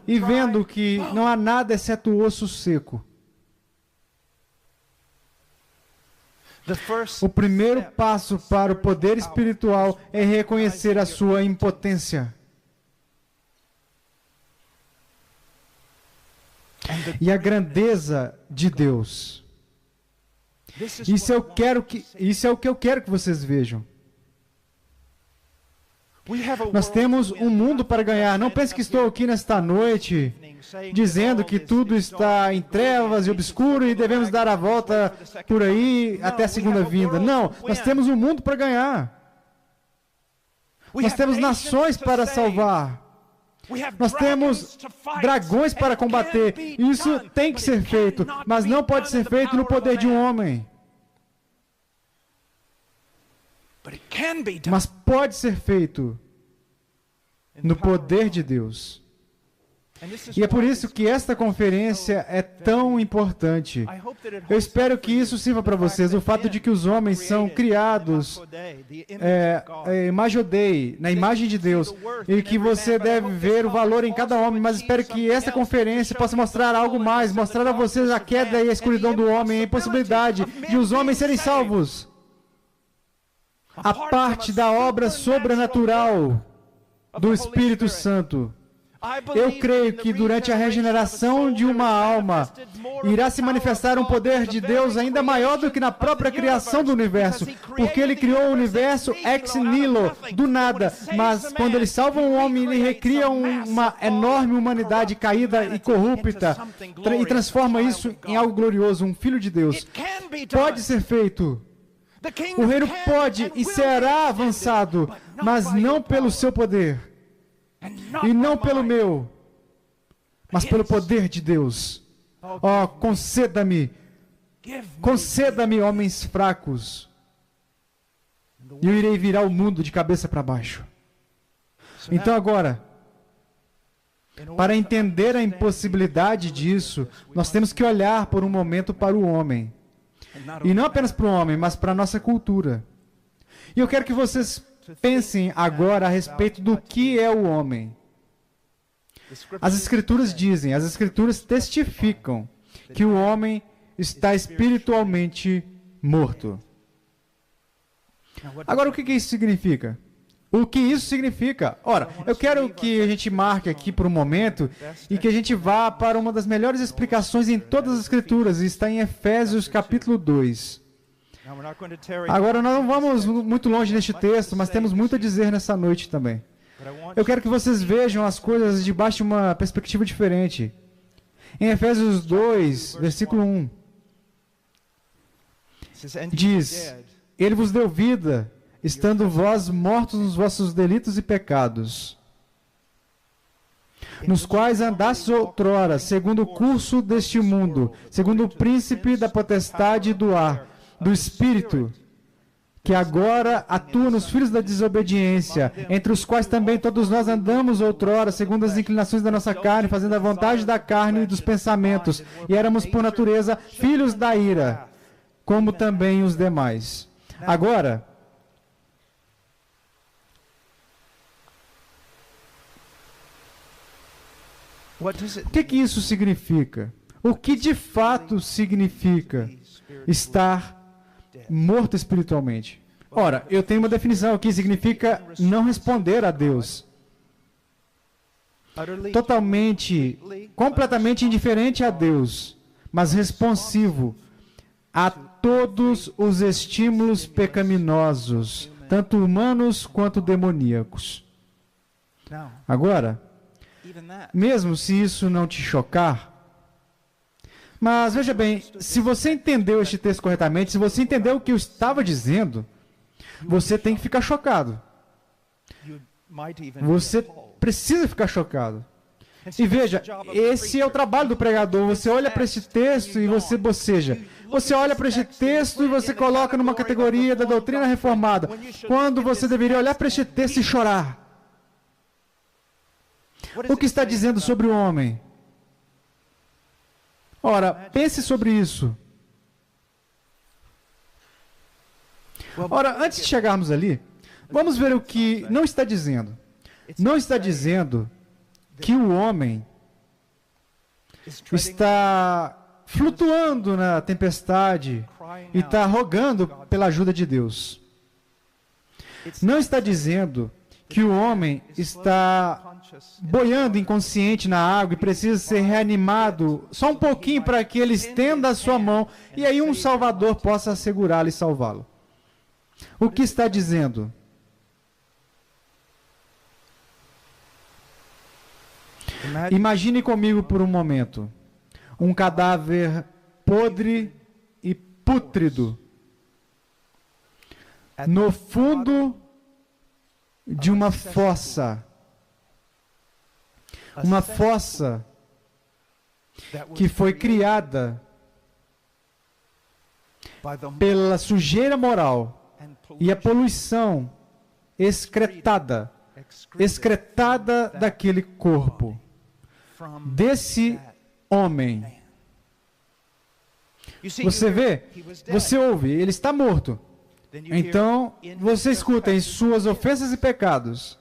e vendo que não há nada exceto o osso seco. O primeiro passo para o poder espiritual é reconhecer a sua impotência. E a grandeza de Deus. Isso é o que eu quero que vocês vejam. Nós temos um mundo para ganhar. Não pense que estou aqui nesta noite dizendo que tudo está em trevas e obscuro e devemos dar a volta por aí até a segunda vinda. Não, nós temos um mundo para ganhar. Nós temos nações para salvar. Nós temos dragões para combater. Isso tem que ser feito, mas não pode ser feito no poder de um homem. Mas pode ser feito no poder de Deus. E é por isso que esta conferência é tão importante. Eu espero que isso sirva para vocês. O fato de que os homens são criados Imagem Dei, na imagem de Deus, e que você deve ver o valor em cada homem, mas espero que esta conferência possa mostrar algo mais, mostrar a vocês a queda e a escuridão do homem, a impossibilidade de os homens serem salvos. A parte da obra sobrenatural do Espírito Santo. Eu creio que durante a regeneração de uma alma, irá se manifestar um poder de Deus ainda maior do que na própria criação do universo, porque Ele criou o universo ex nihilo, do nada, mas quando Ele salva um homem, Ele recria uma enorme humanidade caída e corrupta, e transforma isso em algo glorioso, um Filho de Deus. Pode ser feito. O reino pode e será avançado, mas não pelo seu poder. E não pelo meu, mas pelo poder de Deus. Oh, conceda-me, homens fracos, e eu irei virar o mundo de cabeça para baixo. Então agora, para entender a impossibilidade disso, nós temos que olhar por um momento para o homem. E não apenas para o homem, mas para a nossa cultura. E eu quero que vocês pensem agora a respeito do que é o homem. As Escrituras dizem, as Escrituras testificam que o homem está espiritualmente morto. Agora, o que isso significa? O que isso significa? Ora, eu quero que a gente marque aqui por um momento e que a gente vá para uma das melhores explicações em todas as Escrituras, e está em Efésios capítulo 2. Agora, nós não vamos muito longe neste texto, mas temos muito a dizer nessa noite também. Eu quero que vocês vejam as coisas debaixo de uma perspectiva diferente. Em Efésios 2, versículo 1, diz: Ele vos deu vida, estando vós mortos nos vossos delitos e pecados, nos quais andastes outrora, segundo o curso deste mundo, segundo o príncipe da potestade do ar, do Espírito, que agora atua nos filhos da desobediência, entre os quais também todos nós andamos outrora, segundo as inclinações da nossa carne, fazendo a vontade da carne e dos pensamentos, e éramos por natureza filhos da ira, como também os demais. Agora, o que isso significa? O que de fato significa estar morto espiritualmente? Ora, eu tenho uma definição aqui, significa não responder a Deus. Totalmente, completamente indiferente a Deus, mas responsivo a todos os estímulos pecaminosos, tanto humanos quanto demoníacos. Agora, mesmo se isso não te chocar, mas veja bem, se você entendeu este texto corretamente, se você entendeu o que eu estava dizendo, você tem que ficar chocado. Você precisa ficar chocado. E veja, esse é o trabalho do pregador. Você olha para este texto e você boceja. Você olha para este texto e você coloca numa categoria da doutrina reformada, quando você deveria olhar para este texto e chorar. O que está dizendo sobre o homem? Ora, pense sobre isso. Ora, antes de chegarmos ali, vamos ver o que não está dizendo. Não está dizendo que o homem está flutuando na tempestade e está rogando pela ajuda de Deus. Não está dizendo que o homem está boiando inconsciente na água e precisa ser reanimado só um pouquinho para que ele estenda a sua mão e aí um Salvador possa segurá-lo e salvá-lo. O que está dizendo? Imagine comigo por um momento um cadáver podre e pútrido no fundo de uma fossa. Uma fossa que foi criada pela sujeira moral e a poluição excretada daquele corpo, desse homem. Você vê, você ouve, ele está morto. Então, você escuta em suas ofensas e pecados,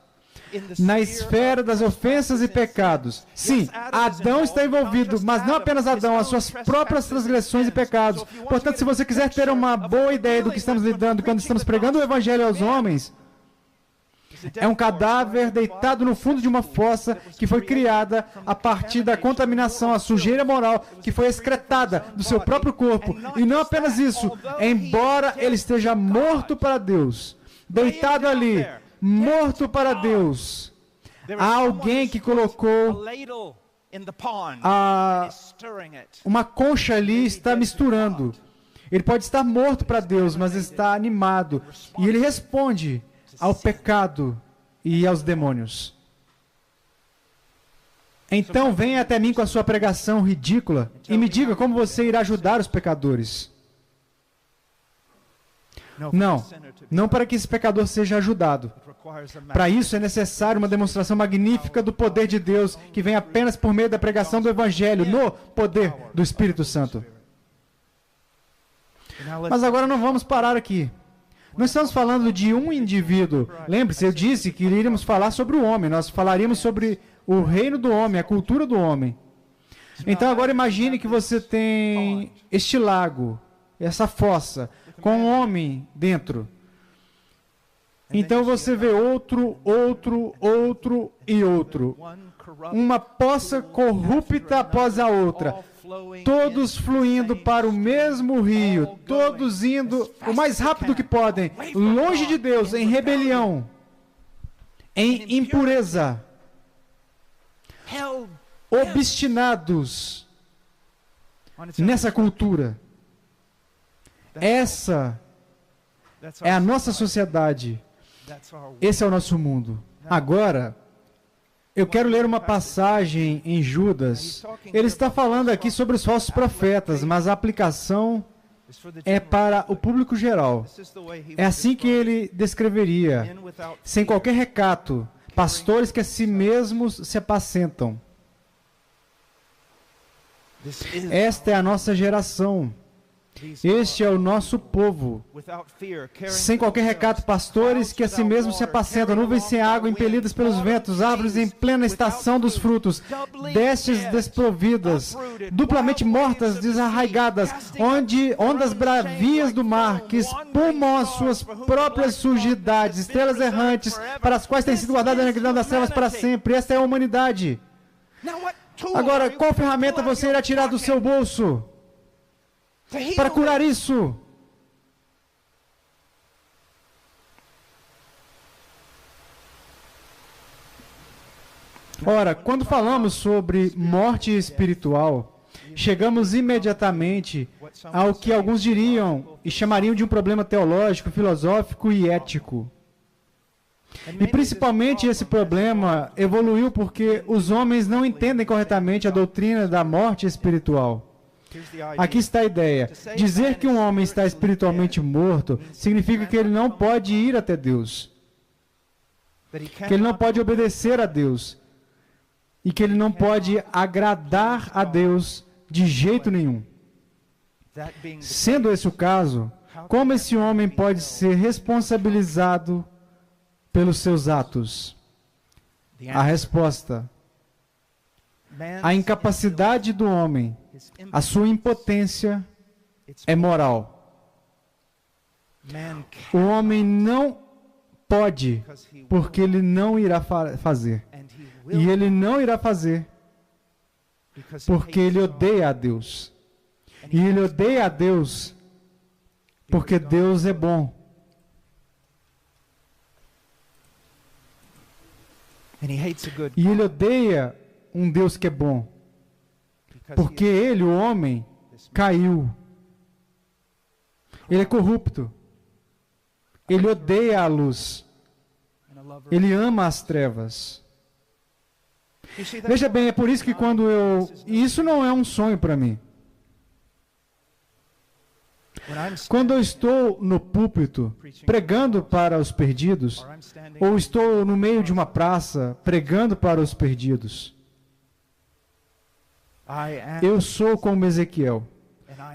na esfera das ofensas e pecados. Sim, Adão está envolvido, mas não apenas Adão, as suas próprias transgressões e pecados. Portanto, se você quiser ter uma boa ideia do que estamos lidando quando estamos pregando o Evangelho aos homens, é um cadáver deitado no fundo de uma fossa que foi criada a partir da contaminação, a sujeira moral que foi excretada do seu próprio corpo. E não apenas isso, embora ele esteja morto para Deus, deitado ali, morto para Deus, há alguém que colocou uma concha ali e está misturando. Ele pode estar morto para Deus, mas está animado. E ele responde ao pecado e aos demônios. Então venha até mim com a sua pregação ridícula e me diga como você irá ajudar os pecadores. Não para que esse pecador seja ajudado. Para isso é necessário uma demonstração magnífica do poder de Deus que vem apenas por meio da pregação do Evangelho, no poder do Espírito Santo. Mas agora não vamos parar aqui. Não estamos falando de um indivíduo. Lembre-se, eu disse que iríamos falar sobre o homem. Nós falaríamos sobre o reino do homem, a cultura do homem. Então agora imagine que você tem este lago, essa fossa, com um homem dentro. Então você vê outro e outro. Uma poça corrupta após a outra. Todos fluindo para o mesmo rio, todos indo o mais rápido que podem, longe de Deus, em rebelião, em impureza, obstinados nessa cultura. Essa é a nossa sociedade, esse é o nosso mundo. Agora, eu quero ler uma passagem em Judas. Ele está falando aqui sobre os falsos profetas, mas a aplicação é para o público geral. É assim que ele descreveria, sem qualquer recato, pastores que a si mesmos se apacentam. Esta é a nossa geração. Este é o nosso povo. Sem qualquer recato, pastores que a si mesmos se apacentam, nuvens sem água, impelidas pelos ventos, árvores em plena estação dos frutos, destes desprovidas, duplamente mortas, desarraigadas, ondas bravias do mar, que espumam as suas próprias sujidades, estrelas errantes, para as quais tem sido guardada a negridão das trevas para sempre. Esta é a humanidade. Agora, qual ferramenta você irá tirar do seu bolso para curar isso? Ora, quando falamos sobre morte espiritual, chegamos imediatamente ao que alguns diriam e chamariam de um problema teológico, filosófico e ético. E principalmente esse problema evoluiu porque os homens não entendem corretamente a doutrina da morte espiritual. Aqui está a ideia. Dizer que um homem está espiritualmente morto significa que ele não pode ir até Deus, que ele não pode obedecer a Deus e que ele não pode agradar a Deus de jeito nenhum. Sendo esse o caso, como esse homem pode ser responsabilizado pelos seus atos? A resposta A incapacidade do homem, a sua impotência é moral. O homem não pode, porque ele não irá fazer. E ele não irá fazer, porque ele odeia a Deus. E ele odeia a Deus, porque Deus é bom. E ele odeia um Deus que é bom, porque ele, o homem, caiu. Ele é corrupto. Ele odeia a luz. Ele ama as trevas. Veja bem, é por isso que e isso não é um sonho para mim. Quando eu estou no púlpito pregando para os perdidos, ou estou no meio de uma praça pregando para os perdidos, eu sou como Ezequiel.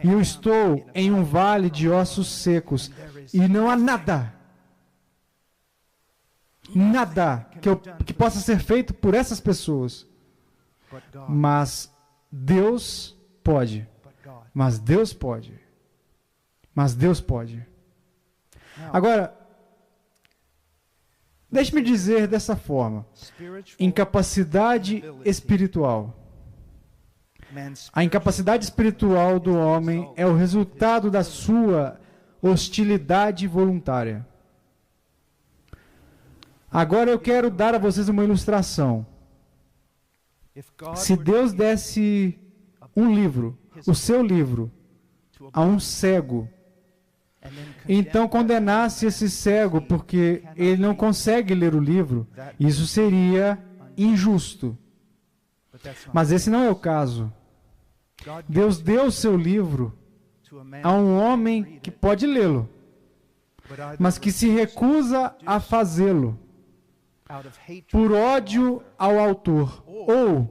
E eu estou em um vale de ossos secos, e não há nada que possa ser feito por essas pessoas. Mas Deus pode. Mas Deus pode. Mas Deus pode. Agora, deixe-me dizer dessa forma: incapacidade espiritual. A incapacidade espiritual do homem é o resultado da sua hostilidade voluntária. Agora eu quero dar a vocês uma ilustração. Se Deus desse um livro, o seu livro, a um cego, então condenasse esse cego porque ele não consegue ler o livro, isso seria injusto. Mas esse não é o caso. Deus deu o seu livro a um homem que pode lê-lo, mas que se recusa a fazê-lo por ódio ao autor, ou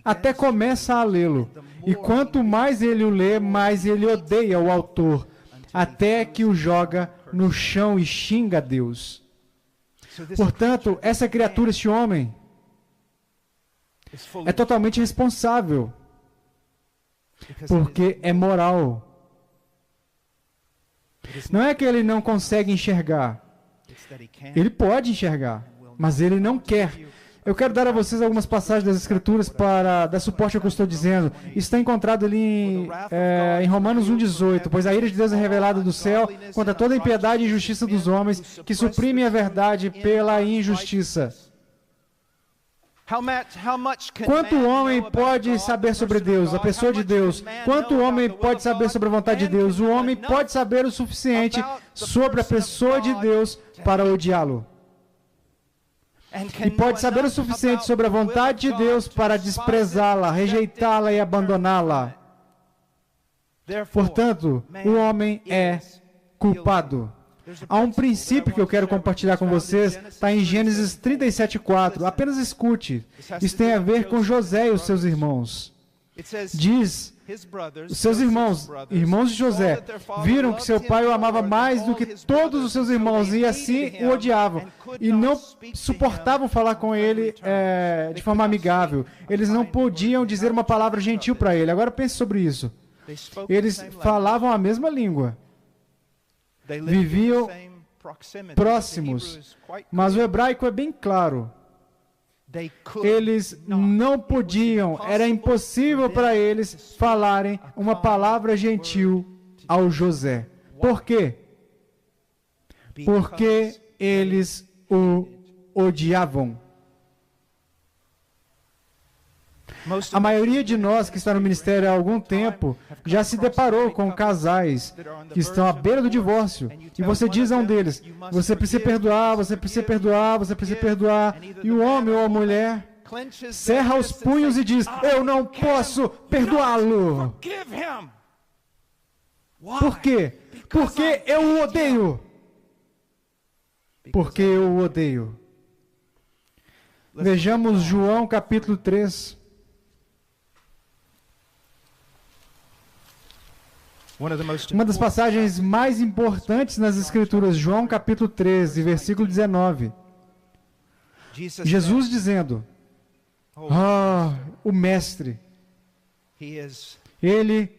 até começa a lê-lo, e quanto mais ele o lê, mais ele odeia o autor, até que o joga no chão e xinga a Deus. Portanto, essa criatura, este homem, é totalmente responsável, porque é moral. Não é que ele não consegue enxergar. Ele pode enxergar, mas ele não quer. Eu quero dar a vocês algumas passagens das Escrituras para dar suporte ao que eu estou dizendo. Isso está encontrado ali em Romanos 1,18. Pois a ira de Deus é revelada do céu contra toda a impiedade e injustiça dos homens, que suprimem a verdade pela injustiça. Quanto o homem pode saber sobre Deus, a pessoa de Deus? Quanto o homem pode saber sobre a vontade de Deus? O homem pode saber o suficiente sobre a pessoa de Deus para odiá-lo. E pode saber o suficiente sobre a vontade de Deus para desprezá-la, rejeitá-la e abandoná-la. Portanto, o homem é culpado. Há um princípio que eu quero compartilhar com vocês, está em Gênesis 37:4. Apenas escute. Isso tem a ver com José e os seus irmãos. Diz, os seus irmãos de José, viram que seu pai o amava mais do que todos os seus irmãos e assim o odiavam. E não suportavam falar com ele de forma amigável. Eles não podiam dizer uma palavra gentil para ele. Agora pense sobre isso. Eles falavam a mesma língua. Viviam próximos, mas o hebraico é bem claro. Eles não podiam, era impossível para eles falarem uma palavra gentil ao José. Por quê? Porque eles o odiavam. A maioria de nós que está no ministério há algum tempo já se deparou com casais que estão à beira do divórcio. E você diz a um deles, você precisa perdoar, você precisa perdoar, você precisa perdoar. E o homem ou a mulher cerra os punhos e diz, eu não posso perdoá-lo. Por quê? Porque eu o odeio. Porque eu o odeio. Vejamos João capítulo 3. Uma das passagens mais importantes nas Escrituras, João capítulo 13, versículo 19. Jesus dizendo, O mestre. Ele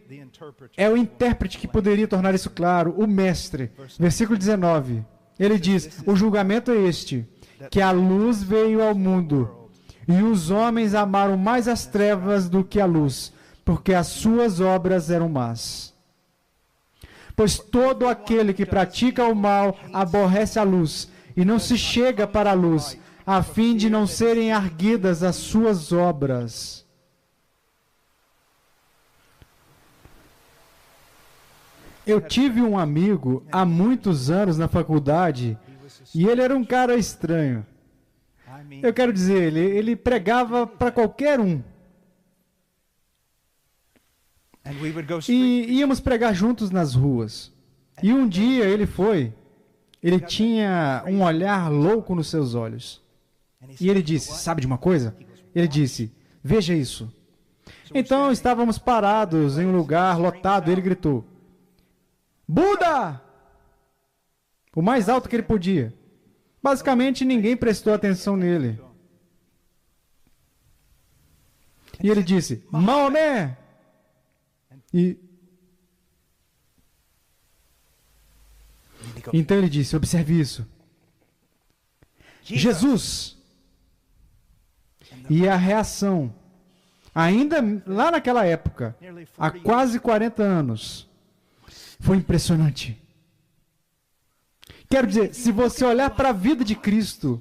é o intérprete que poderia tornar isso claro, o mestre. Versículo 19. Ele diz: o julgamento é este, que a luz veio ao mundo, e os homens amaram mais as trevas do que a luz, porque as suas obras eram más. Pois todo aquele que pratica o mal aborrece a luz, e não se chega para a luz, a fim de não serem arguidas as suas obras. Eu tive um amigo há muitos anos na faculdade, e ele era um cara estranho. Eu quero dizer, ele pregava para qualquer um. E íamos pregar juntos nas ruas. E um dia ele tinha um olhar louco nos seus olhos. E ele disse: sabe de uma coisa? Ele disse: veja isso. Então estávamos parados em um lugar lotado e ele gritou: Buda! O mais alto que ele podia. Basicamente ninguém prestou atenção nele. E ele disse: Maomé! Então ele disse: observe isso. Jesus! E a reação, ainda lá naquela época, há quase 40 anos, foi impressionante. Quero dizer, se você olhar para a vida de Cristo,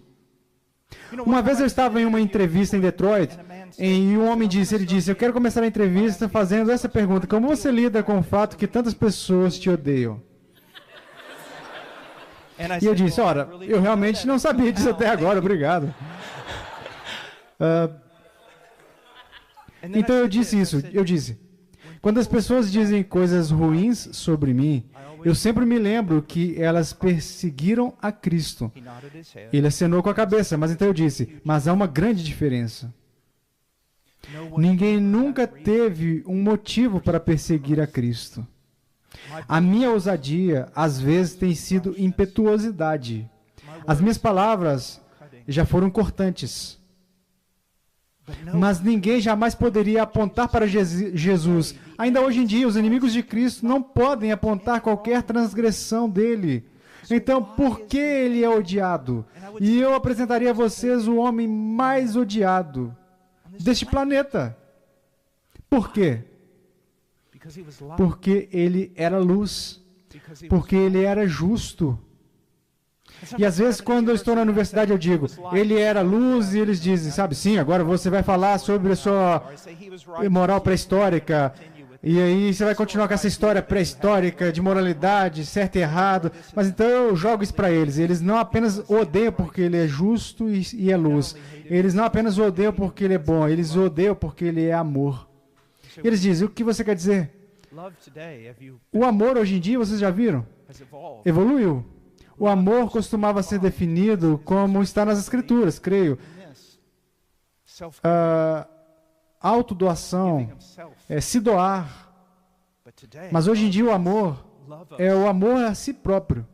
uma vez eu estava em uma entrevista em Detroit, e um homem disse, eu quero começar a entrevista fazendo essa pergunta: como você lida com o fato que tantas pessoas te odeiam? E eu disse: ora, eu realmente não sabia disso até agora, obrigado. Então eu disse isso, quando as pessoas dizem coisas ruins sobre mim, eu sempre me lembro que elas perseguiram a Cristo. Ele acenou com a cabeça, mas então eu disse: mas há uma grande diferença. Ninguém nunca teve um motivo para perseguir a Cristo. A minha ousadia, às vezes, tem sido impetuosidade. As minhas palavras já foram cortantes. Mas ninguém jamais poderia apontar para Jesus. Ainda hoje em dia, os inimigos de Cristo não podem apontar qualquer transgressão dele. Então, por que ele é odiado? E eu apresentaria a vocês o homem mais odiado deste planeta. Por quê? Porque ele era luz. Porque ele era justo. E às vezes, quando eu estou na universidade, eu digo: ele era luz, e eles dizem, sabe, sim, agora você vai falar sobre a sua moral pré-histórica, e aí você vai continuar com essa história pré-histórica de moralidade, certo e errado. Mas então eu jogo isso para eles. Eles não apenas odeiam porque ele é justo e é luz. Eles não apenas odeiam porque ele é bom, eles odeiam porque ele é amor. E eles dizem: o que você quer dizer? O amor hoje em dia, vocês já viram? Evoluiu. O amor costumava ser definido como está nas Escrituras, creio. Autodoação, se doar. Mas hoje em dia o amor é o amor a si próprio.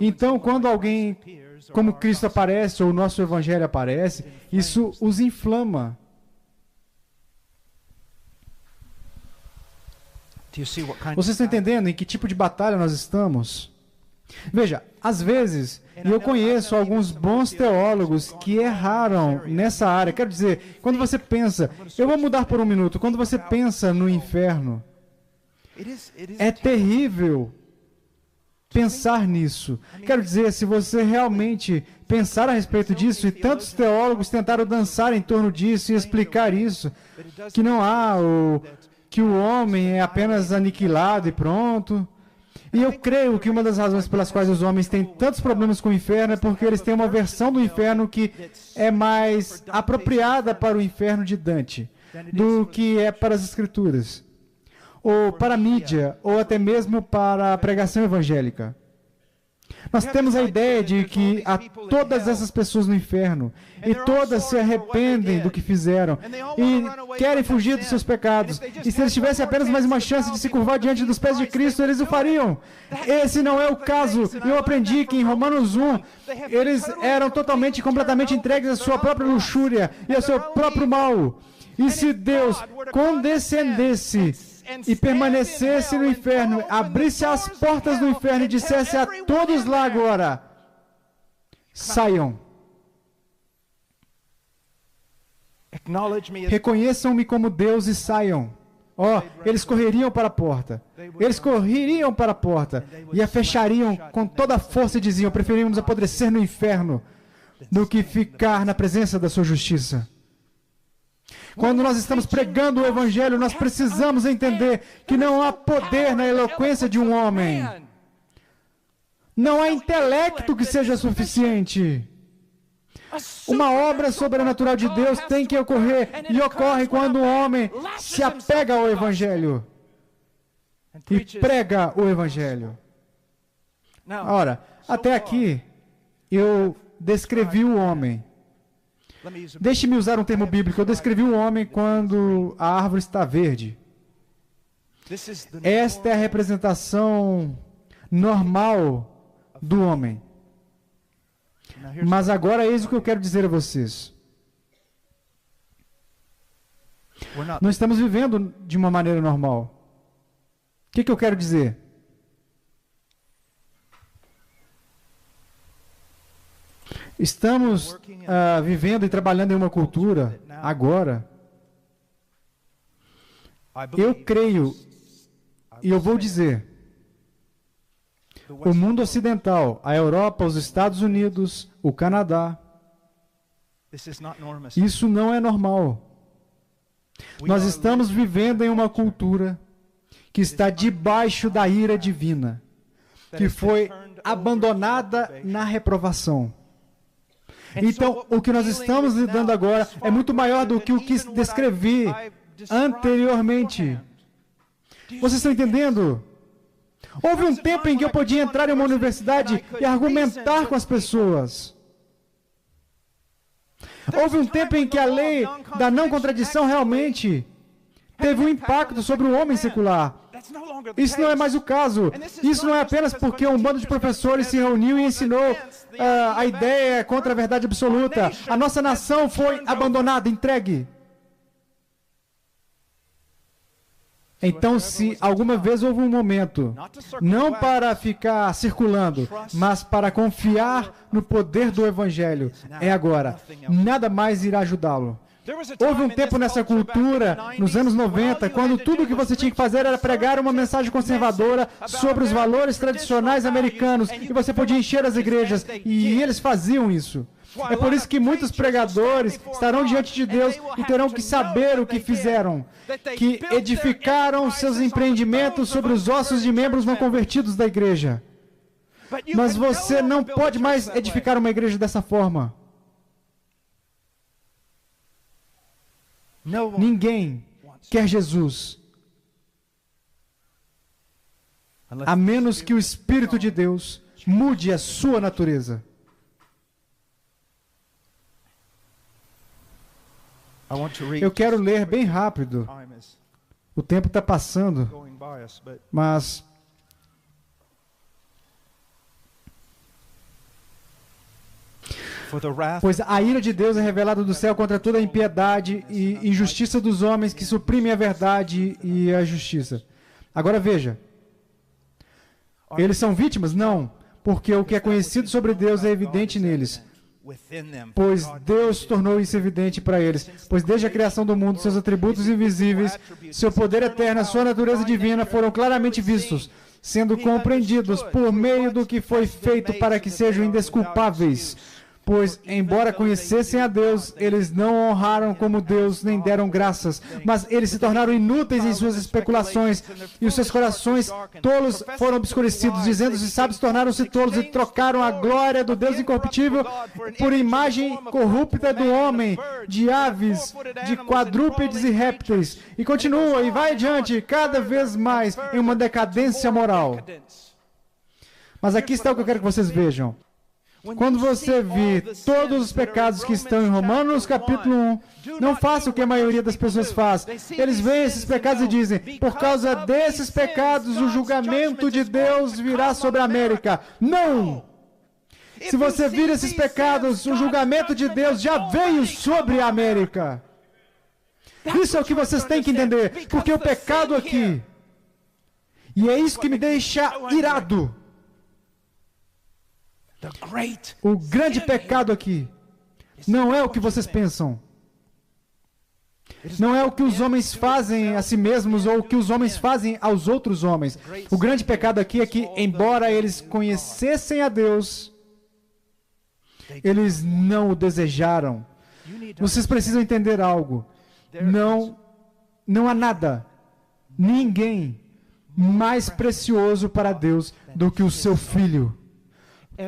Então, quando alguém como Cristo aparece, ou o nosso Evangelho aparece, isso os inflama. Vocês estão entendendo em que tipo de batalha nós estamos? Veja, às vezes, e eu conheço alguns bons teólogos que erraram nessa área. Quero dizer, quando você pensa, eu vou mudar por um minuto, quando você pensa no inferno, é terrível pensar nisso. Quero dizer, se você realmente pensar a respeito disso, e tantos teólogos tentaram dançar em torno disso e explicar isso, que não há, ou que o homem é apenas aniquilado e pronto. E eu creio que uma das razões pelas quais os homens têm tantos problemas com o inferno é porque eles têm uma versão do inferno que é mais apropriada para o inferno de Dante do que é para as Escrituras, ou para a mídia, ou até mesmo para a pregação evangélica. Nós temos a ideia de que há todas essas pessoas no inferno, e todas se arrependem do que fizeram, e querem fugir dos seus pecados. E se eles tivessem apenas mais uma chance de se curvar diante dos pés de Cristo, eles o fariam. Esse não é o caso. Eu aprendi que em Romanos 1, eles eram totalmente e completamente entregues à sua própria luxúria e ao seu próprio mal. E se Deus condescendesse e permanecesse no inferno, abrisse as portas do inferno e dissesse a todos lá agora: saiam. Reconheçam-me como Deus e saiam. Eles correriam para a porta. Eles correriam para a porta e a fechariam com toda a força e diziam: preferimos apodrecer no inferno do que ficar na presença da sua justiça. Quando nós estamos pregando o Evangelho, nós precisamos entender que não há poder na eloquência de um homem. Não há intelecto que seja suficiente. Uma obra sobrenatural de Deus tem que ocorrer, e ocorre quando o homem se apega ao Evangelho e prega o Evangelho. Ora, até aqui, eu descrevi o homem. Deixe-me usar um termo bíblico. Eu descrevi o homem quando a árvore está verde. Esta é a representação normal do homem. Mas agora eis o que eu quero dizer a vocês. Não estamos vivendo de uma maneira normal. O que eu quero dizer? Estamos vivendo e trabalhando em uma cultura, agora. Eu creio, e eu vou dizer, o mundo ocidental, a Europa, os Estados Unidos, o Canadá, isso não é normal. Nós estamos vivendo em uma cultura que está debaixo da ira divina, que foi abandonada na reprovação. Então, o que nós estamos lidando agora é muito maior do que o que descrevi anteriormente. Vocês estão entendendo? Houve um tempo em que eu podia entrar em uma universidade e argumentar com as pessoas. Houve um tempo em que a lei da não contradição realmente teve um impacto sobre o homem secular. Isso não é mais o caso. Isso não é apenas porque um bando de professores se reuniu e ensinou a ideia contra a verdade absoluta. A nossa nação foi abandonada, entregue. Então, se alguma vez houve um momento, não para ficar circulando, mas para confiar no poder do Evangelho, é agora. Nada mais irá ajudá-lo. Houve um tempo nessa cultura, nos anos 90, quando tudo o que você tinha que fazer era pregar uma mensagem conservadora sobre os valores tradicionais americanos, e você podia encher as igrejas, e eles faziam isso. É por isso que muitos pregadores estarão diante de Deus e terão que saber o que fizeram, que edificaram seus empreendimentos sobre os ossos de membros não convertidos da igreja. Mas você não pode mais edificar uma igreja dessa forma. Ninguém quer Jesus, a menos que o Espírito de Deus mude a sua natureza. Eu quero ler bem rápido. O tempo está passando, mas pois a ira de Deus é revelada do céu contra toda a impiedade e injustiça dos homens que suprimem a verdade e a justiça. Agora veja, eles são vítimas? Não, porque o que é conhecido sobre Deus é evidente neles. Pois Deus tornou isso evidente para eles. Pois desde a criação do mundo, seus atributos invisíveis, seu poder eterno, a sua natureza divina foram claramente vistos, sendo compreendidos por meio do que foi feito para que sejam indesculpáveis. Pois, embora conhecessem a Deus, eles não honraram como Deus, nem deram graças, mas eles se tornaram inúteis em suas especulações, e os seus corações tolos foram obscurecidos, dizendo-se sábios, tornaram-se tolos e trocaram a glória do Deus incorruptível por imagem corrupta do homem, de aves, de quadrúpedes e répteis. E continua, e vai adiante, cada vez mais em uma decadência moral. Mas aqui está o que eu quero que vocês vejam. Quando você vê todos os pecados que estão em Romanos capítulo 1, não faça o que a maioria das pessoas faz. Eles veem esses pecados e dizem, por causa desses pecados, o julgamento de Deus virá sobre a América. Não! Se você vir esses pecados, o julgamento de Deus já veio sobre a América. Isso é o que vocês têm que entender, porque o pecado aqui, e é isso que me deixa irado, o grande pecado aqui não é o que vocês pensam. Não é o que os homens fazem a si mesmos ou o que os homens fazem aos outros homens. O grande pecado aqui é que, embora eles conhecessem a Deus, eles não o desejaram. Vocês precisam entender algo. Não há nada, ninguém mais precioso para Deus do que o seu Filho.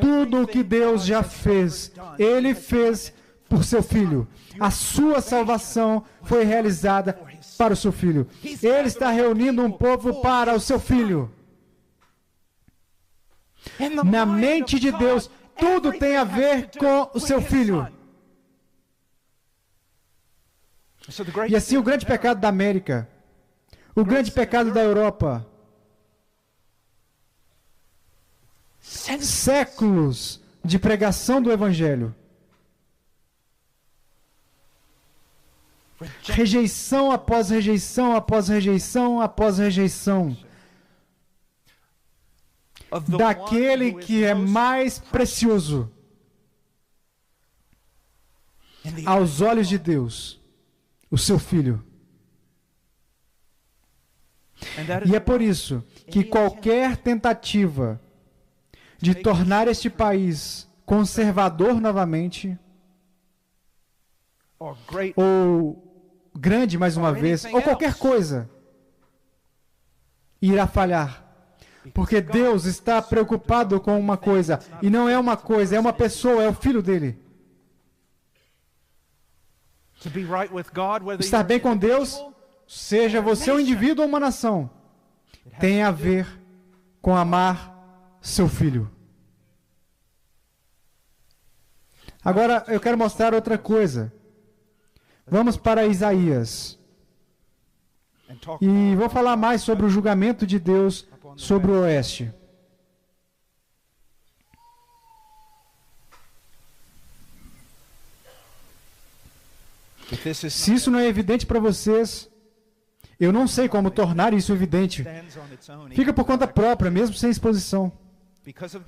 Tudo o que Deus já fez, Ele fez por seu Filho. A sua salvação foi realizada para o seu Filho. Ele está reunindo um povo para o seu Filho. Na mente de Deus, tudo tem a ver com o seu Filho. E assim o grande pecado da América, o grande pecado da Europa, séculos de pregação do Evangelho, rejeição após rejeição, após rejeição, após rejeição, daquele que é mais precioso aos olhos de Deus, o seu Filho. E é por isso que qualquer tentativa de tornar este país conservador novamente, ou grande mais uma vez, ou qualquer coisa, irá falhar. Porque Deus está preocupado com uma coisa, e não é uma coisa, é uma pessoa, é o Filho dele. Estar bem com Deus, seja você um indivíduo ou uma nação, tem a ver com amar seu Filho. Agora, eu quero mostrar outra coisa. Vamos para Isaías. E vou falar mais sobre o julgamento de Deus sobre o Oeste. Se isso não é evidente para vocês, eu não sei como tornar isso evidente. Fica por conta própria, mesmo sem exposição.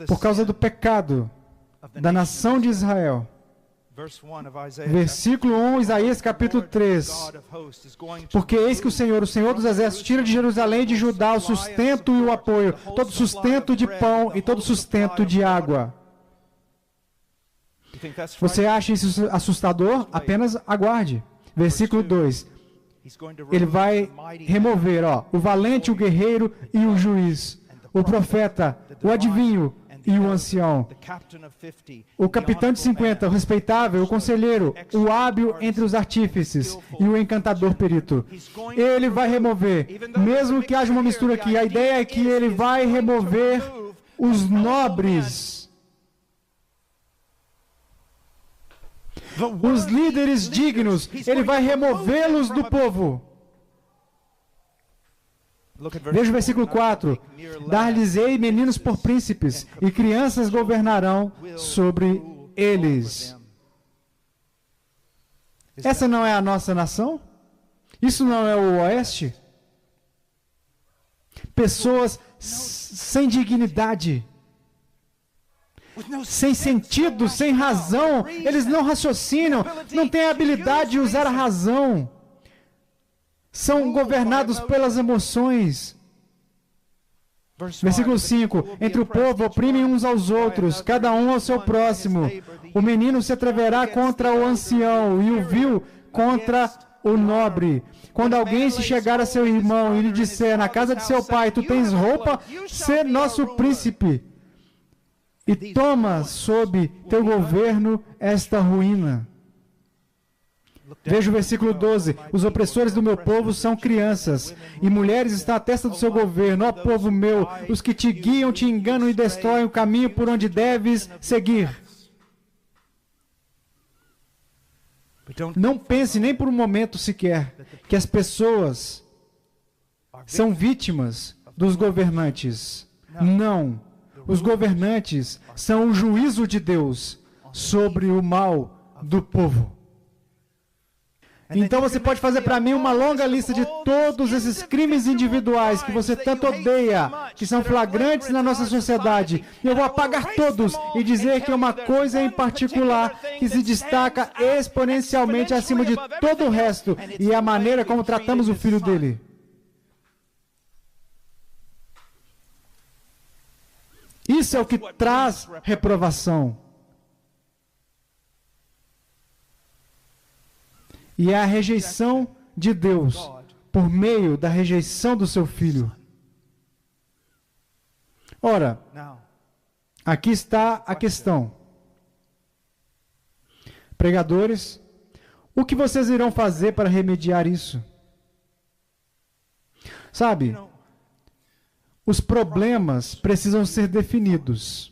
Por causa do pecado da nação de Israel. Versículo 1, Isaías capítulo 3. Porque eis que o Senhor dos Exércitos, tira de Jerusalém e de Judá o sustento e o apoio, todo sustento de pão e todo sustento de água. Você acha isso assustador? Apenas aguarde. Versículo 2. Ele vai remover, o valente, o guerreiro e o juiz, o profeta, o adivinho e o ancião, o capitão de 50, o respeitável, o conselheiro, o hábil entre os artífices e o encantador perito. Ele vai remover, mesmo que haja uma mistura aqui, a ideia é que ele vai remover os nobres, os líderes dignos, ele vai removê-los do povo. Veja o versículo 4. Dar-lhes-ei meninos por príncipes, e crianças governarão sobre eles. Essa não é a nossa nação? Isso não é o Oeste? Pessoas sem dignidade, sem sentido, sem razão, eles não raciocinam, não têm a habilidade de usar a razão. São governados pelas emoções. Versículo 5. Entre o povo oprimem uns aos outros, cada um ao seu próximo. O menino se atreverá contra o ancião, e o vil contra o nobre. Quando alguém se chegar a seu irmão e lhe disser, na casa de seu pai, tu tens roupa, sê nosso príncipe, e toma sob teu governo esta ruína. Veja o versículo 12. Os opressores do meu povo são crianças, e mulheres estão à testa do seu governo. Ó povo meu, os que te guiam, te enganam e destroem o caminho por onde deves seguir. Não pense nem por um momento sequer que as pessoas são vítimas dos governantes. Não. Os governantes são o juízo de Deus sobre o mal do povo. Então você pode fazer para mim uma longa lista de todos esses crimes individuais que você tanto odeia, que são flagrantes na nossa sociedade. E eu vou apagar todos e dizer que é uma coisa em particular que se destaca exponencialmente acima de todo o resto, e é a maneira como tratamos o filho dele. Isso é o que traz reprovação. E é a rejeição de Deus por meio da rejeição do seu filho. Ora, aqui está a questão. Pregadores, o que vocês irão fazer para remediar isso? Sabe, os problemas precisam ser definidos.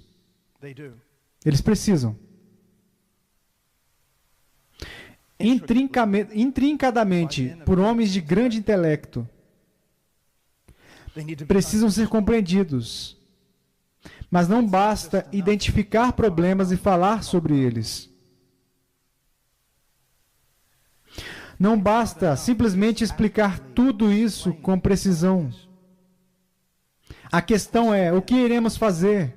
Eles precisam. Intrincadamente, por homens de grande intelecto, precisam ser compreendidos. Mas não basta identificar problemas e falar sobre eles. Não basta simplesmente explicar tudo isso com precisão. A questão é, o que iremos fazer?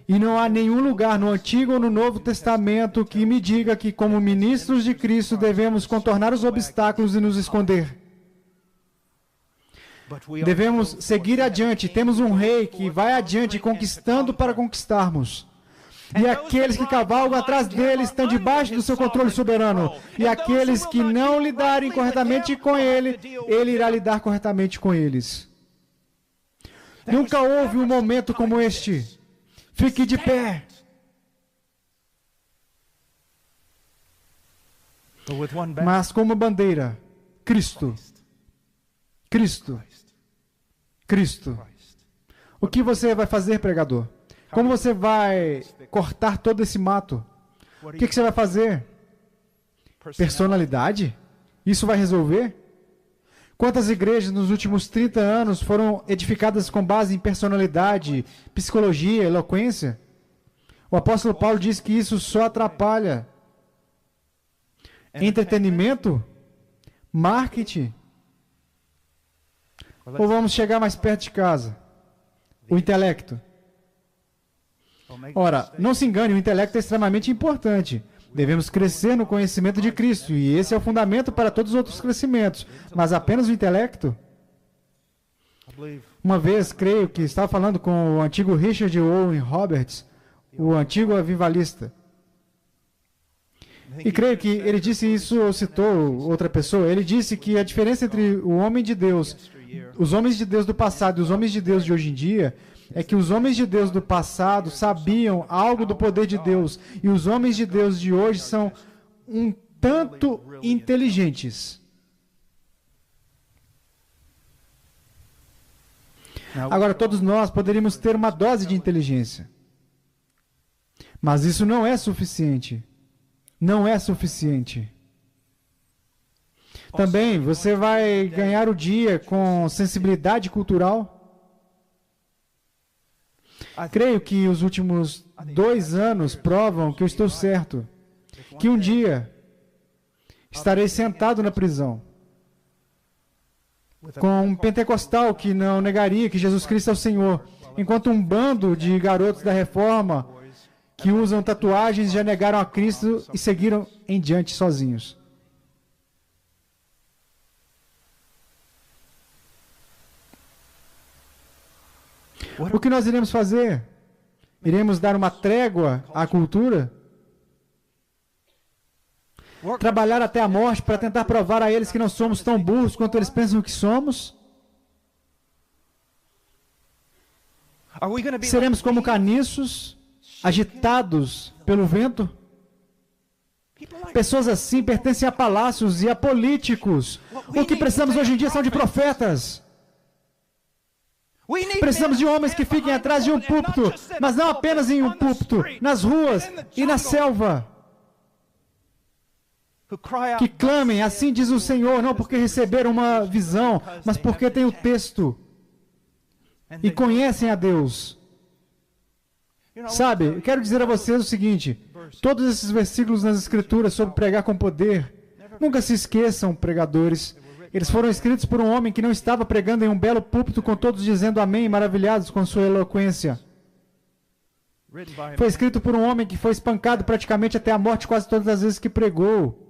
E não há nenhum lugar no Antigo ou no Novo Testamento que me diga que, como ministros de Cristo, devemos contornar os obstáculos e nos esconder. Devemos seguir adiante. Temos um rei que vai adiante, conquistando para conquistarmos. E aqueles que cavalgam atrás dele estão debaixo do seu controle soberano. E aqueles que não lidarem corretamente com ele, ele irá lidar corretamente com eles. Nunca houve um momento como este. Fique de pé. Mas como bandeira, Cristo. Cristo. Cristo. O que você vai fazer, pregador? Como você vai cortar todo esse mato? O que você vai fazer? Personalidade? Isso vai resolver? Quantas igrejas nos últimos 30 anos foram edificadas com base em personalidade, psicologia, eloquência? O apóstolo Paulo diz que isso só atrapalha. Entretenimento? Marketing? Ou vamos chegar mais perto de casa? O intelecto. Ora, não se engane, o intelecto é extremamente importante. Devemos crescer no conhecimento de Cristo, e esse é o fundamento para todos os outros crescimentos. Mas apenas o intelecto? Uma vez, creio que estava falando com o antigo Richard Owen Roberts, o antigo avivalista. E creio que ele disse isso, ou citou outra pessoa, ele disse que a diferença entre o homem de Deus, os homens de Deus do passado e os homens de Deus de hoje em dia, é que os homens de Deus do passado sabiam algo do poder de Deus, e os homens de Deus de hoje são um tanto inteligentes. Agora, todos nós poderíamos ter uma dose de inteligência, mas isso não é suficiente. Não é suficiente. Também, você vai ganhar o dia com sensibilidade cultural? Creio que os últimos 2 anos provam que eu estou certo, que um dia estarei sentado na prisão, com um pentecostal que não negaria que Jesus Cristo é o Senhor, enquanto um bando de garotos da Reforma que usam tatuagens já negaram a Cristo e seguiram em diante sozinhos. O que nós iremos fazer? Iremos dar uma trégua à cultura? Trabalhar até a morte para tentar provar a eles que não somos tão burros quanto eles pensam que somos? Seremos como caniços, agitados pelo vento? Pessoas assim pertencem a palácios e a políticos. O que precisamos hoje em dia são de profetas. Precisamos de homens que fiquem atrás de um púlpito, mas não apenas em um púlpito, nas ruas e na selva. Que clamem, assim diz o Senhor, não porque receberam uma visão, mas porque têm o texto e conhecem a Deus. Sabe, eu quero dizer a vocês o seguinte, todos esses versículos nas Escrituras sobre pregar com poder, nunca se esqueçam, pregadores, eles foram escritos por um homem que não estava pregando em um belo púlpito com todos dizendo amém, maravilhados com sua eloquência. Foi escrito por um homem que foi espancado praticamente até a morte quase todas as vezes que pregou.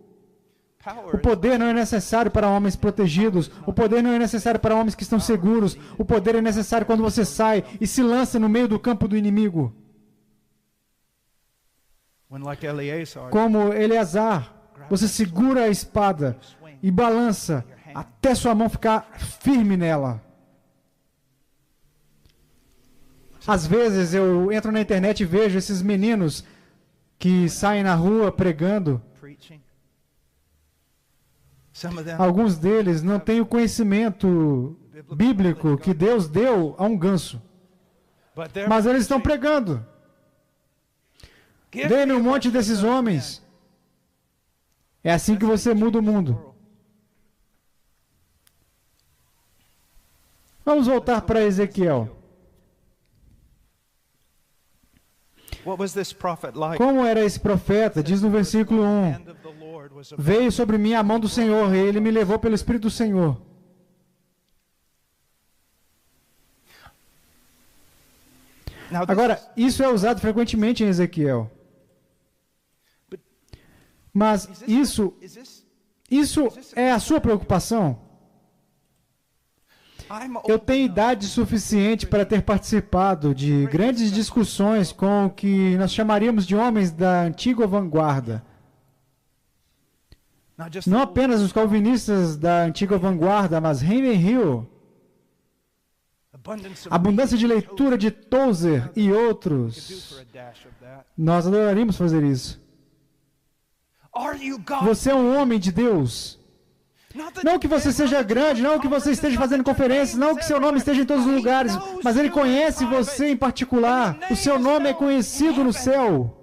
O poder não é necessário para homens protegidos. O poder não é necessário para homens que estão seguros. O poder é necessário quando você sai e se lança no meio do campo do inimigo. Como Eleazar, você segura a espada e balança até sua mão ficar firme nela. Às vezes eu entro na internet e vejo esses meninos que saem na rua pregando. Alguns deles não têm o conhecimento bíblico que Deus deu a um ganso. Mas eles estão pregando. Dê-me um monte desses homens. É assim que você muda o mundo. Vamos voltar para Ezequiel. Como era esse profeta? Diz no versículo 1. Veio sobre mim a mão do Senhor, e Ele me levou pelo Espírito do Senhor. Agora, isso é usado frequentemente em Ezequiel. Mas isso é a sua preocupação? Eu tenho idade suficiente para ter participado de grandes discussões com o que nós chamaríamos de homens da antiga vanguarda. Não apenas os calvinistas da antiga vanguarda, mas Henry Hill, abundância de leitura de Tozer e outros. Nós adoraríamos fazer isso. Você é um homem de Deus. Não que você seja grande, não que você esteja fazendo conferências, não que seu nome esteja em todos os lugares, mas Ele conhece você em particular. O seu nome é conhecido no céu.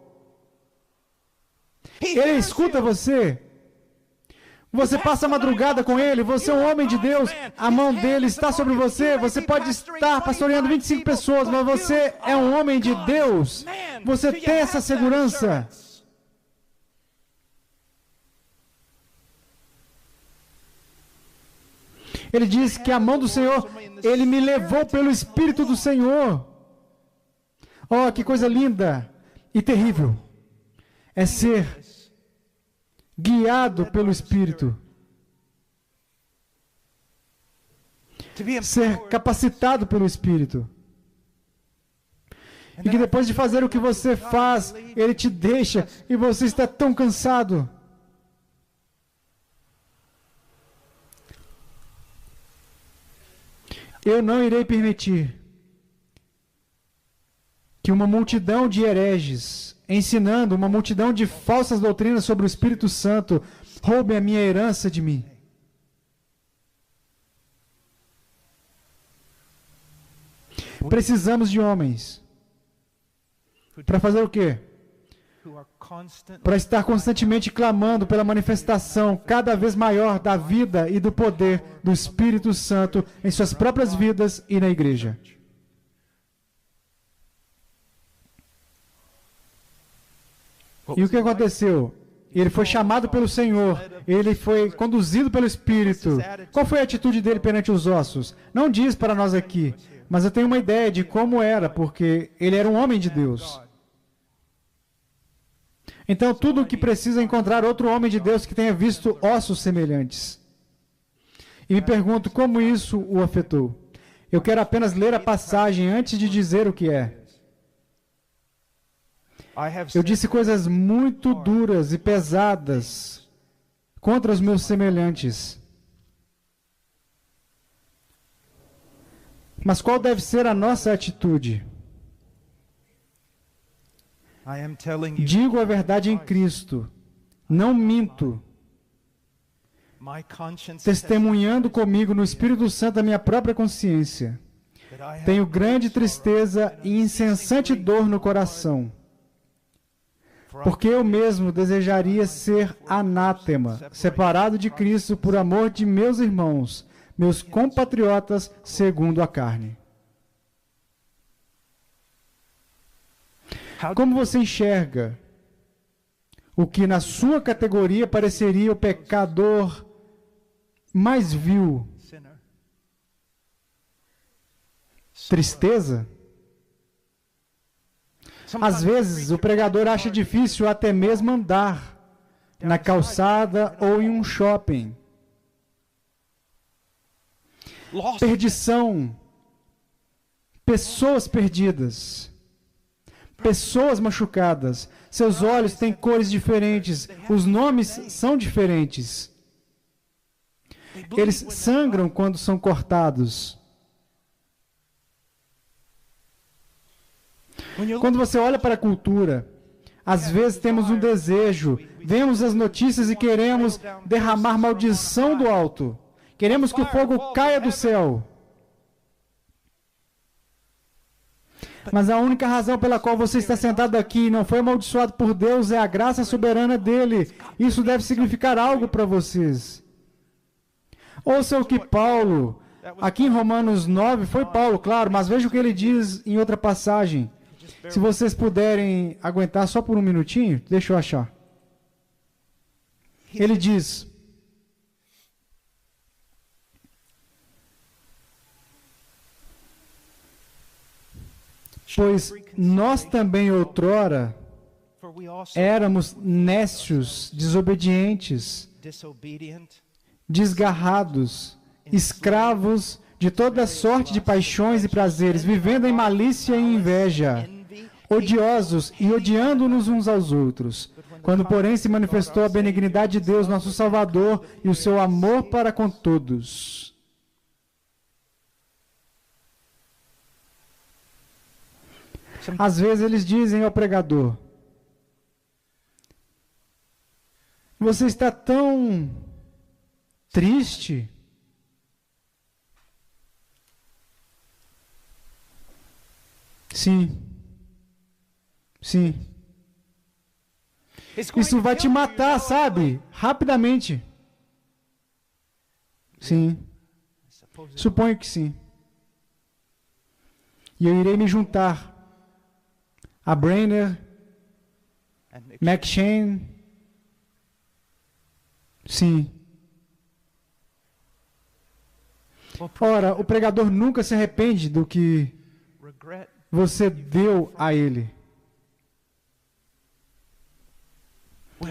Ele escuta você. Você passa a madrugada com Ele, você é um homem de Deus, a mão dele está sobre você, você pode estar pastoreando 25 pessoas, mas você é um homem de Deus. Você tem essa segurança. Ele diz que a mão do Senhor, Ele me levou pelo Espírito do Senhor. Oh, que coisa linda e terrível é ser guiado pelo Espírito. Ser capacitado pelo Espírito. E que depois de fazer o que você faz, Ele te deixa e você está tão cansado. Eu não irei permitir que uma multidão de hereges, ensinando uma multidão de falsas doutrinas sobre o Espírito Santo, roube a minha herança de mim. Precisamos de homens. Para fazer o quê? Para estar constantemente clamando pela manifestação cada vez maior da vida e do poder do Espírito Santo em suas próprias vidas e na igreja. E o que aconteceu? Ele foi chamado pelo Senhor, ele foi conduzido pelo Espírito. Qual foi a atitude dele perante os ossos? Não diz para nós aqui, mas eu tenho uma ideia de como era, porque ele era um homem de Deus. Então, tudo o que precisa é encontrar outro homem de Deus que tenha visto ossos semelhantes. E me pergunto como isso o afetou. Eu quero apenas ler a passagem antes de dizer o que é. Eu disse coisas muito duras e pesadas contra os meus semelhantes. Mas qual deve ser a nossa atitude? Digo a verdade em Cristo. não minto, testemunhando comigo no Espírito Santo a minha própria consciência. Tenho grande tristeza e incessante dor no coração, porque eu mesmo desejaria ser anátema, separado de Cristo por amor de meus irmãos, meus compatriotas segundo a carne. Como você enxerga o que na sua categoria pareceria o pecador mais vil? Tristeza? Às vezes, o pregador acha difícil até mesmo andar na calçada ou em um shopping. Perdição, pessoas perdidas, pessoas machucadas. Seus olhos têm cores diferentes, os nomes são diferentes. Eles sangram quando são cortados. Quando você olha para a cultura, às vezes temos um desejo, vemos as notícias e queremos derramar maldição do alto. Queremos que o fogo caia do céu. Mas a única razão pela qual você está sentado aqui e não foi amaldiçoado por Deus é a graça soberana dele. Isso deve significar algo para vocês. Ouça o que Paulo, aqui em Romanos 9, foi Paulo, claro, mas veja o que ele diz em outra passagem. Se vocês puderem aguentar só por um minutinho, deixa eu achar. Ele diz: pois nós também outrora éramos nécios, desobedientes, desgarrados, escravos de toda sorte de paixões e prazeres, vivendo em malícia e inveja, odiosos e odiando-nos uns aos outros. Quando, porém, se manifestou a benignidade de Deus, nosso Salvador, e o seu amor para com todos. Às vezes eles dizem ao pregador: você está tão triste. Sim. Sim. Isso vai te matar, sabe? Rapidamente. Sim. Suponho que sim. E eu irei me juntar a Brainer, McShane. Sim. Ora, o pregador nunca se arrepende do que você deu a ele.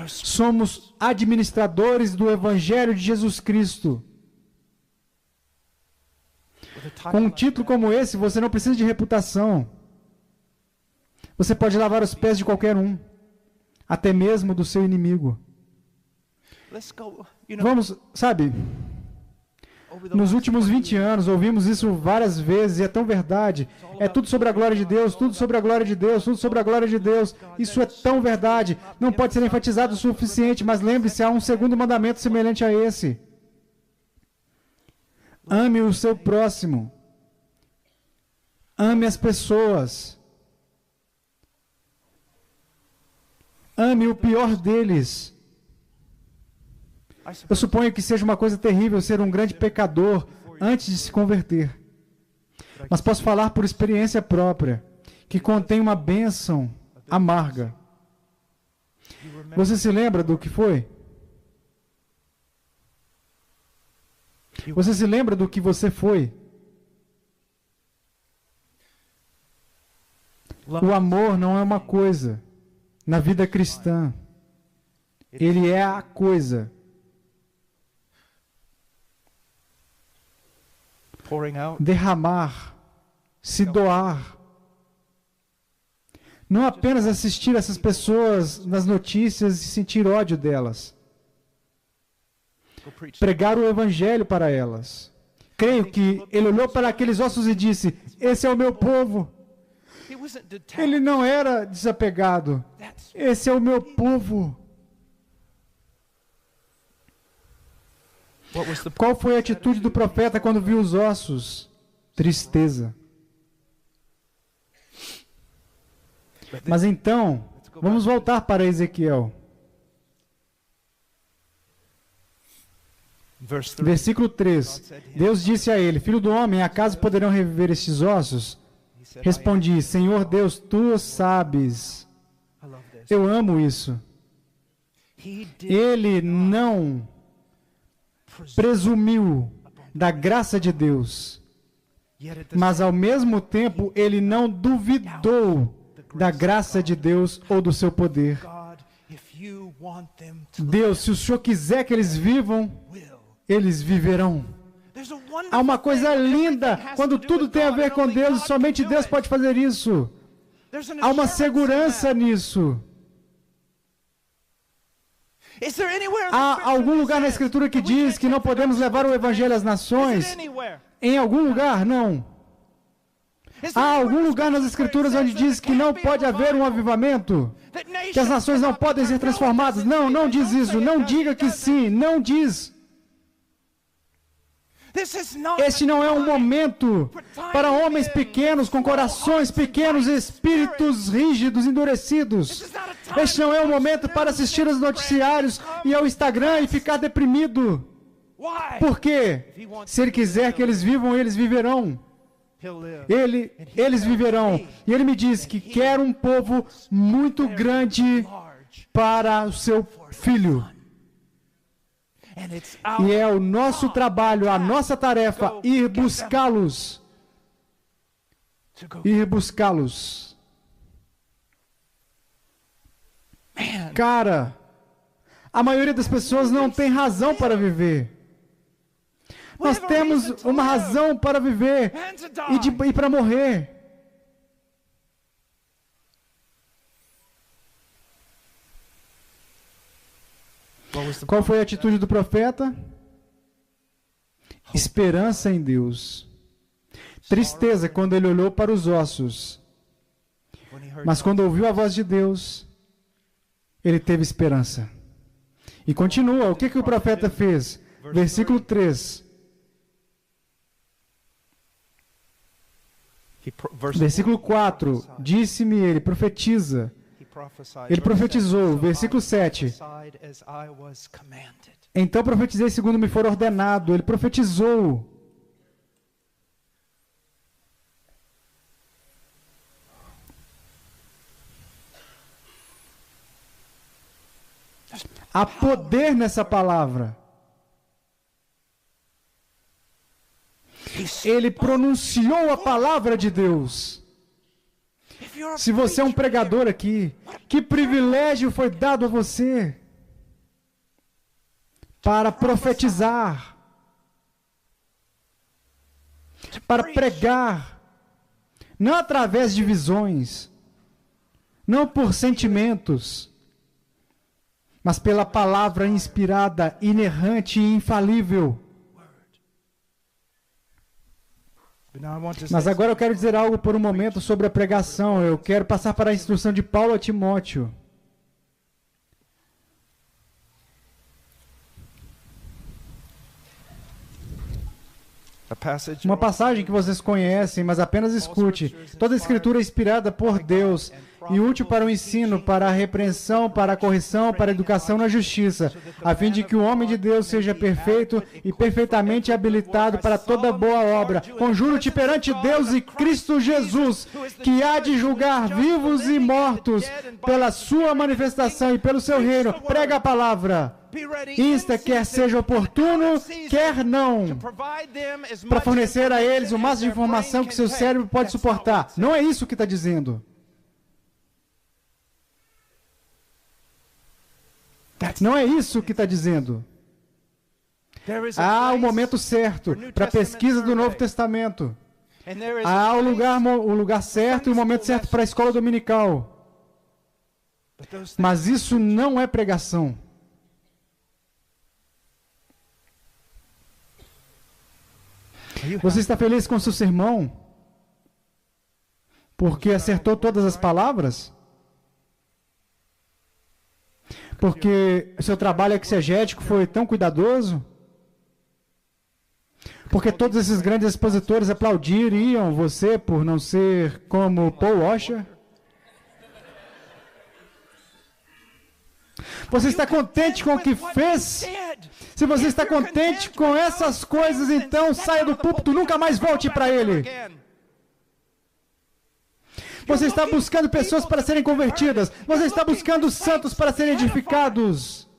Somos administradores do Evangelho de Jesus Cristo. Com um título como esse, você não precisa de reputação. Você pode lavar os pés de qualquer um, até mesmo do seu inimigo. Vamos, sabe, nos últimos 20 anos, ouvimos isso várias vezes, e é tão verdade. É tudo sobre a glória de Deus, tudo sobre a glória de Deus, tudo sobre a glória de Deus. Isso é tão verdade. Não pode ser enfatizado o suficiente, mas lembre-se, há um segundo mandamento semelhante a esse. Ame o seu próximo. Ame as pessoas. Ame o pior deles. Eu suponho que seja uma coisa terrível ser um grande pecador antes de se converter. Mas posso falar por experiência própria, que contém uma bênção amarga. Você se lembra do que foi? Você se lembra do que você foi? O amor não é uma coisa na vida cristã. Ele é a coisa. Derramar, se doar. Não apenas assistir essas pessoas nas notícias e sentir ódio delas. Pregar o Evangelho para elas. Creio que ele olhou para aqueles ossos e disse: esse é o meu povo. Ele não era desapegado. Esse é o meu povo. Qual foi a atitude do profeta quando viu os ossos? Tristeza. Mas então, vamos voltar para Ezequiel. Versículo 3. Deus disse a ele: Filho do homem, acaso poderão reviver estes ossos? Respondi: Senhor Deus, tu sabes. Eu amo isso. Ele não presumiu da graça de Deus, mas ao mesmo tempo ele não duvidou da graça de Deus ou do seu poder. Deus, se o Senhor quiser que eles vivam, eles viverão. Há uma coisa linda quando tudo tem a ver com Deus e somente Deus pode fazer isso. Há uma segurança nisso. Há algum lugar na Escritura que diz que não podemos levar o Evangelho às nações? Em algum lugar? Não. Há algum lugar nas Escrituras onde diz que não pode haver um avivamento? Que as nações não podem ser transformadas? Não, não diz isso. Não diga que sim. Não diz. Este não é um momento para homens pequenos, com corações pequenos e espíritos rígidos, endurecidos. Este não é um momento para assistir aos noticiários e ao Instagram e ficar deprimido. Por quê? Se Ele quiser que eles vivam, eles viverão. Eles viverão. E Ele me diz que quer um povo muito grande para o seu filho. E é o nosso trabalho, a nossa tarefa, ir buscá-los. Ir buscá-los. Cara, a maioria das pessoas não tem razão para viver. Nós temos uma razão para viver e para morrer. Qual foi a atitude do profeta? Esperança em Deus. Tristeza quando ele olhou para os ossos. Mas quando ouviu a voz de Deus, ele teve esperança. E continua. O que o profeta fez? Versículo 3. Versículo 4. Disse-me ele, profetiza. Ele profetizou, versículo 7. Então profetizei segundo me for ordenado. Ele profetizou. Há poder nessa palavra. Ele pronunciou a palavra de Deus. Se você é um pregador aqui, que privilégio foi dado a você para profetizar, para pregar, não através de visões, não por sentimentos, mas pela palavra inspirada, inerrante e infalível. Mas agora eu quero dizer algo por um momento sobre a pregação. Eu quero passar para a instrução de Paulo a Timóteo. Uma passagem que vocês conhecem, mas apenas escute. Toda a Escritura é inspirada por Deus e útil para o ensino, para a repreensão, para a correção, para a educação na justiça, a fim de que o homem de Deus seja perfeito e perfeitamente habilitado para toda boa obra. Conjuro-te perante Deus e Cristo Jesus, que há de julgar vivos e mortos pela sua manifestação e pelo seu reino. Prega a palavra. Insta, quer seja oportuno, quer não, para fornecer a eles o máximo de informação que seu cérebro pode suportar. Não é isso que está dizendo. Não é isso que está dizendo. Há o momento certo para a pesquisa do Novo Testamento. Há o lugar certo e o momento certo para a escola dominical. Mas isso não é pregação. Você está feliz com seu sermão? Porque acertou todas as palavras? Porque o seu trabalho exegético foi tão cuidadoso? Porque todos esses grandes expositores aplaudiriam você por não ser como Paul Washer? Você está contente com o que fez? Se você está contente com essas coisas, então saia do púlpito, nunca mais volte para ele. Você está buscando pessoas para serem convertidas. Você está buscando santos para serem edificados.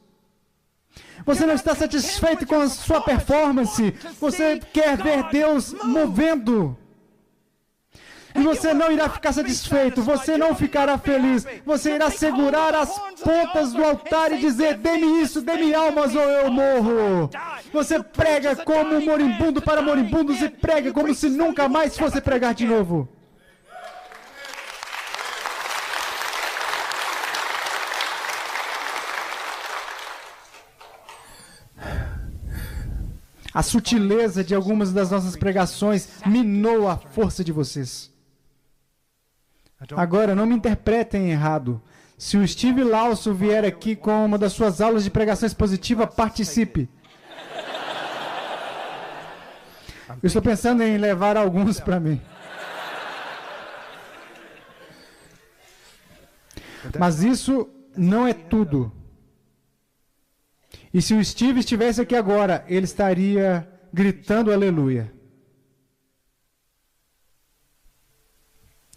Você não está satisfeito com a sua performance. Você quer ver Deus movendo. E você não irá ficar satisfeito. Você não ficará feliz. Você irá segurar as pontas do altar e dizer: dê-me isso, dê-me almas ou eu morro. Você prega como um moribundo para moribundos e prega como se nunca mais fosse pregar de novo. A sutileza de algumas das nossas pregações minou a força de vocês. Agora, não me interpretem errado. Se o Steve Lawson vier aqui com uma das suas aulas de pregação expositiva, participe. Eu estou pensando em levar alguns para mim. Mas isso não é tudo. E se o Steve estivesse aqui agora, ele estaria gritando aleluia.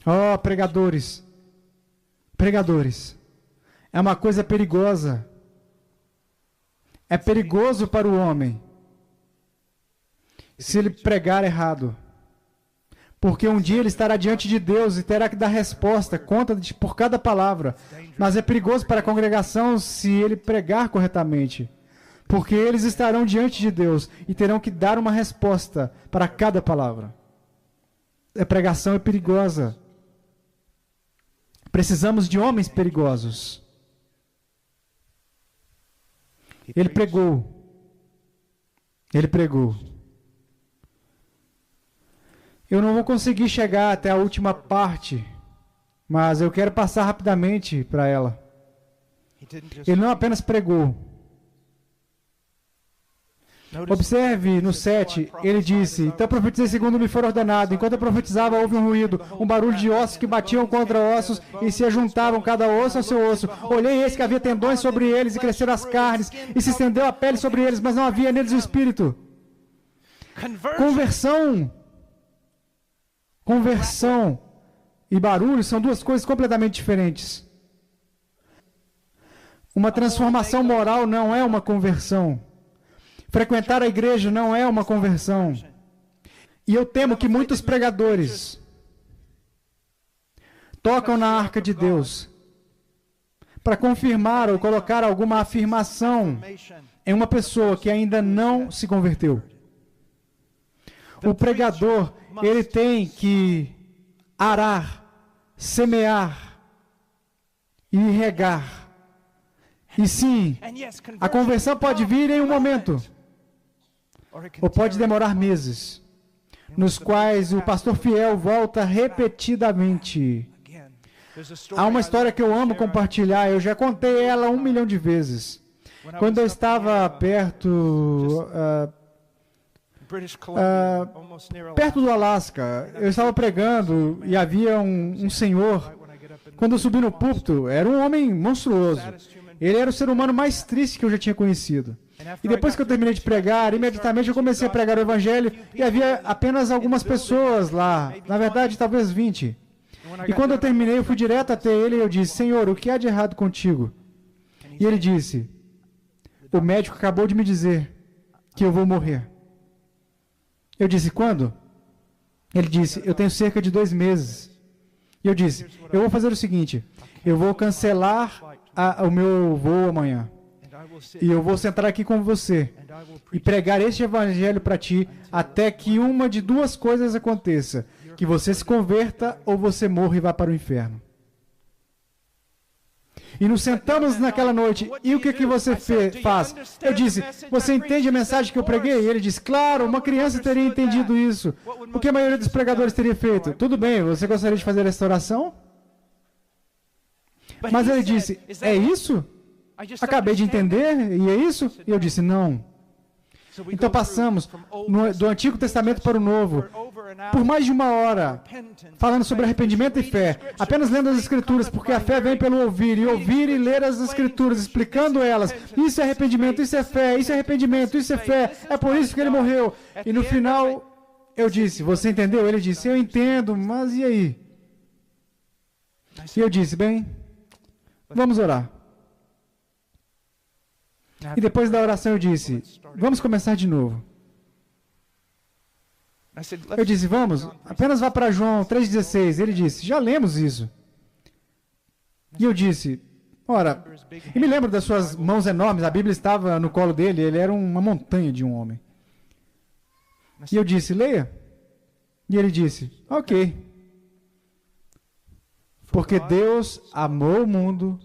Oh, pregadores. Pregadores. É uma coisa perigosa. É perigoso para o homem se ele pregar errado. Porque um dia ele estará diante de Deus e terá que dar resposta, conta por cada palavra. Mas é perigoso para a congregação se ele pregar corretamente. Porque eles estarão diante de Deus e terão que dar uma resposta para cada palavra. A pregação é perigosa. Precisamos de homens perigosos. Ele pregou. Ele pregou. Eu não vou conseguir chegar até a última parte, mas eu quero passar rapidamente para ela. Ele não apenas pregou. Observe no 7, ele disse: então profetizei segundo me for ordenado. Enquanto eu profetizava, houve um ruído, um barulho de ossos que batiam contra ossos e se ajuntavam cada osso ao seu osso. Olhei, eis que havia tendões sobre eles e cresceram as carnes e se estendeu a pele sobre eles, mas não havia neles o espírito. Conversão e barulho são duas coisas completamente diferentes. Uma transformação moral não é uma conversão. Frequentar a igreja não é uma conversão. E eu temo que muitos pregadores tocam na arca de Deus para confirmar ou colocar alguma afirmação em uma pessoa que ainda não se converteu. O pregador, ele tem que arar, semear e regar. E sim, a conversão pode vir em um momento, ou pode demorar meses, nos quais o pastor fiel volta repetidamente. Há uma história que eu amo compartilhar, eu já contei ela 1 milhão de vezes. Quando eu estava perto do Alasca, eu estava pregando e havia um senhor. Quando eu subi no púlpito, era um homem monstruoso. Ele era o ser humano mais triste que eu já tinha conhecido. E depois que eu terminei de pregar, imediatamente eu comecei a pregar o evangelho e havia apenas algumas pessoas lá. Na verdade, talvez 20. E quando eu terminei, eu fui direto até ele e eu disse: Senhor, o que há de errado contigo? E ele disse: o médico acabou de me dizer que eu vou morrer. Eu disse: quando? Ele disse: eu tenho cerca de 2 meses. E eu disse: eu vou fazer o seguinte, eu vou cancelar o meu voo amanhã. E eu vou sentar aqui com você e pregar este evangelho para ti até que uma de 2 coisas aconteça: que você se converta ou você morra e vá para o inferno. E nos sentamos naquela noite, e o que você faz? Eu disse: você entende a mensagem que eu preguei? E ele disse: claro, uma criança teria entendido isso. O que a maioria dos pregadores teria feito? Tudo bem, você gostaria de fazer esta oração? Mas ele disse: é isso? Acabei de entender, e é isso? E eu disse: não. Então passamos do Antigo Testamento para o Novo, por mais de 1 hora, falando sobre arrependimento e fé, apenas lendo as Escrituras, porque a fé vem pelo ouvir, e ouvir e ler as Escrituras, explicando elas. Isso é arrependimento, isso é fé, isso é arrependimento, isso é fé, é por isso que ele morreu. E no final, eu disse, você entendeu? Ele disse, eu entendo, mas e aí? E eu disse, bem, vamos orar. E depois da oração eu disse, vamos começar de novo. Eu disse, vamos, apenas vá para João 3,16. Ele disse, já lemos isso. E eu disse, ora, e me lembro das suas mãos enormes, a Bíblia estava no colo dele, ele era uma montanha de um homem. E eu disse, leia. E ele disse, ok. Porque Deus amou o mundo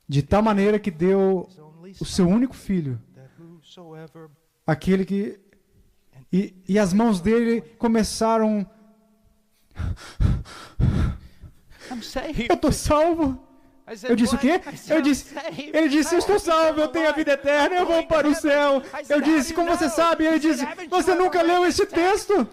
de tal maneira que deu o seu único filho, aquele que... E as mãos dele começaram... Eu estou salvo. Eu disse o quê? Ele disse, eu estou salvo, eu tenho a vida eterna, eu vou para o céu. Eu disse, como você sabe? Ele disse, você nunca leu este texto?